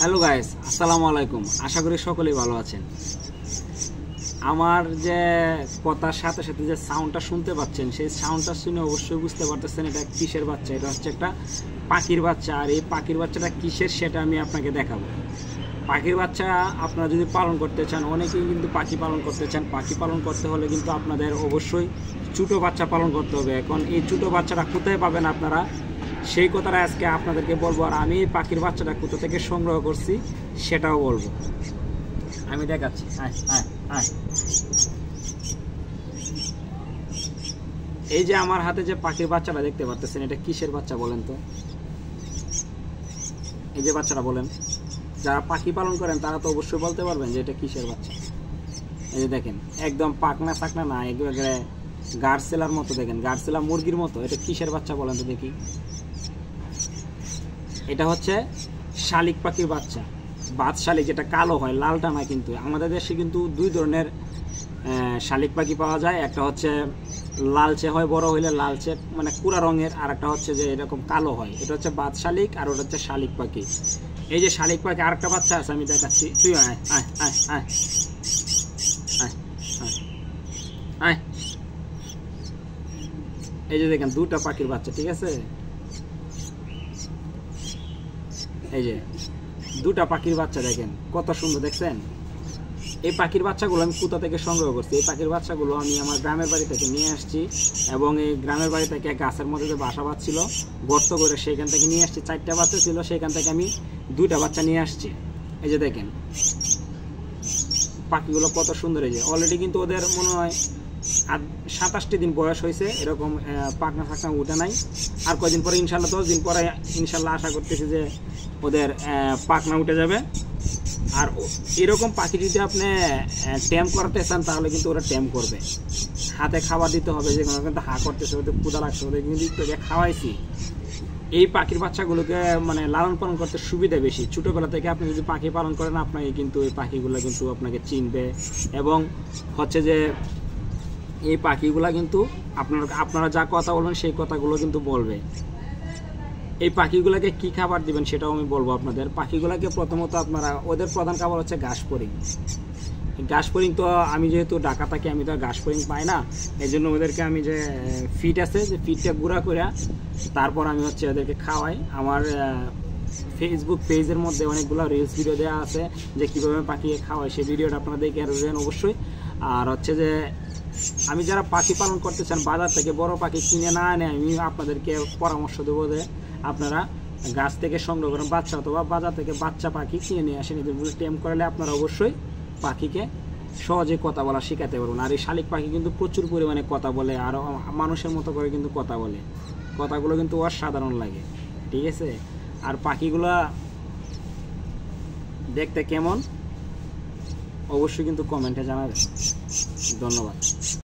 Hello guys, আসসালামু আলাইকুম। আশা করি সকলেই ভালো আছেন। আমার যে কথার সাথে সাথে যে সাউন্ডটা শুনতে পাচ্ছেন, সেই সাউন্ডটা শুনে অবশ্যই বুঝতে পারতেছেন এটা কিসের বাচ্চা। এটা হচ্ছে একটা পাখির বাচ্চা। আর এই পাখির বাচ্চাটা কিসের সেটা আমি আপনাকে দেখাবো। পাখির বাচ্চা আপনারা যদি পালন করতে চান, অনেকেই কিন্তু পাখি পালন করতে চান। পাখি পালন করতে হলে কিন্তু আপনাদের অবশ্যই ছোটো বাচ্চা পালন করতে হবে। এখন এই ছোটো বাচ্চাটা কোথায় পাবেন আপনারা, সেই কথাটা আজকে আপনাদেরকে বলবো। আর আমি এই পাখির বাচ্চাটা কোথা থেকে সংগ্রহ করছি সেটাও বলবো। আমি দেখাচ্ছি। এই যে আমার হাতে যে পাখির বাচ্চাটা দেখতে পাচ্ছেন, এটা কিসের বাচ্চা বলেন তো? এই যে বাচ্চাটা বলেন, যারা পাখি পালন করেন তারা তো অবশ্যই বলতে পারবেন যে এটা কিসের বাচ্চা। এই যে দেখেন, একদম পাকনা সাকনা না, একেবারে গার্সেলার মতো। দেখেন, গার্সেলা মুরগির মতো। এটা কিসের বাচ্চা বলেন তো দেখি? এটা হচ্ছে শালিক পাখির বাচ্চা। বাদ শালিক, যেটা কালো হয়, লালটা না। কিন্তু আমাদের দেশে কিন্তু দুই ধরনের শালিক পাখি পাওয়া যায়। একটা হচ্ছে লালচে হয়, বড় হইলে লালচে মানে কুড়া রঙের। আর একটা হচ্ছে যে এরকম কালো হয়, এটা হচ্ছে বাদ শালিক। আর ওটা হচ্ছে শালিক পাখি। এই যে শালিক পাখি আরেকটা বাচ্চা আছে, আমি দেখাচ্ছি। তুই আয় আয় আয় আয় আয় আয়। এই যে দেখেন, দুটা পাখির বাচ্চা, ঠিক আছে? এই যে দুটা পাখির বাচ্চা দেখেন কত সুন্দর, দেখছেন? এই পাখির বাচ্চাগুলো আমি কোথা থেকে সংগ্রহ করছি? এই পাখির বাচ্চাগুলো আমি আমার গ্রামের বাড়ি থেকে নিয়ে আসছি। এবং এই গ্রামের বাড়ি থেকে গাছের মধ্যে যে বাসা বাঁধছিল গর্ত করে, সেখান থেকে নিয়ে আসছি। 4টা বাচ্চা ছিল, সেখান থেকে আমি 2টা বাচ্চা নিয়ে আসছি। এই যে দেখেন পাখিগুলো কত সুন্দর। এই যে অলরেডি কিন্তু ওদের মনে হয় 27টি দিন বয়স হয়েছে। এরকম পাখনা ফাঁকনা উঠে নাই। আর কয়দিন পরে ইনশাল্লাহ 10 দিন পরে ইনশাল্লাহ আশা করতেছি যে ওদের পাখনা উঠে যাবে। আর এরকম পাখি যদি আপনি ট্যাম করাতে চান তাহলে কিন্তু ওরা ট্যাম করবে। হাতে খাবার দিতে হবে, যে কোনো কিন্তু হা করতেছে, ওদের ক্ষুধা লাগছে, ওদের কিন্তু একটু খাওয়াইছি। এই পাখির বাচ্চাগুলোকে মানে লালন পালন করতে সুবিধা বেশি। ছোটোবেলা থেকে আপনি যদি পাখি পালন করেন, আপনাকে কিন্তু এই পাখিগুলো কিন্তু আপনাকে চিনবে। এবং হচ্ছে যে এই পাখিগুলা কিন্তু আপনারা যা কথা বলবেন সেই কথাগুলো কিন্তু বলবে। এই পাখিগুলোকে কি খাবার দিবেন সেটাও আমি বলবো আপনাদের। পাখিগুলোকে প্রথমত আপনারা, ওদের প্রধান খাবার হচ্ছে ঘাস ফড়িং। ঘাস ফড়িং তো আমি যেহেতু ঢাকা থাকি, আমি তো ঘাস ফড়িং পাই না। এই জন্য ওদেরকে আমি যে ফিট আছে, যে ফিটটা গুঁড়া করে তারপর আমি হচ্ছে ওদেরকে খাওয়াই। আমার ফেসবুক পেজের মধ্যে অনেকগুলো রিলস ভিডিও দেওয়া আছে যে কীভাবে পাখিকে খাওয়াই। সেই ভিডিওটা আপনারা দেখে আসবেন অবশ্যই। আর হচ্ছে যে আমি যারা পাখি পালন করতে চান, বাজার থেকে বড় পাখি কিনে না এনে আমি আপনাদেরকে পরামর্শ দেবো যে আপনারা গাছ থেকে সংগ্রহ করেন বাচ্চা, অথবা বাজার থেকে বাচ্চা পাখি কিনে নিয়ে আসেন। এদের টেম করলে আপনারা অবশ্যই পাখিকে সহজে কথা বলা শেখাতে পারবেন। আর এই শালিক পাখি কিন্তু প্রচুর পরিমাণে কথা বলে, আর মানুষের মতো করে কিন্তু কথা বলে। কথাগুলো কিন্তু অসাধারণ লাগে, ঠিক আছে? আর পাখিগুলা দেখতে কেমন অবশ্যই কিন্তু কমেন্টে জানাবেন। ধন্যবাদ।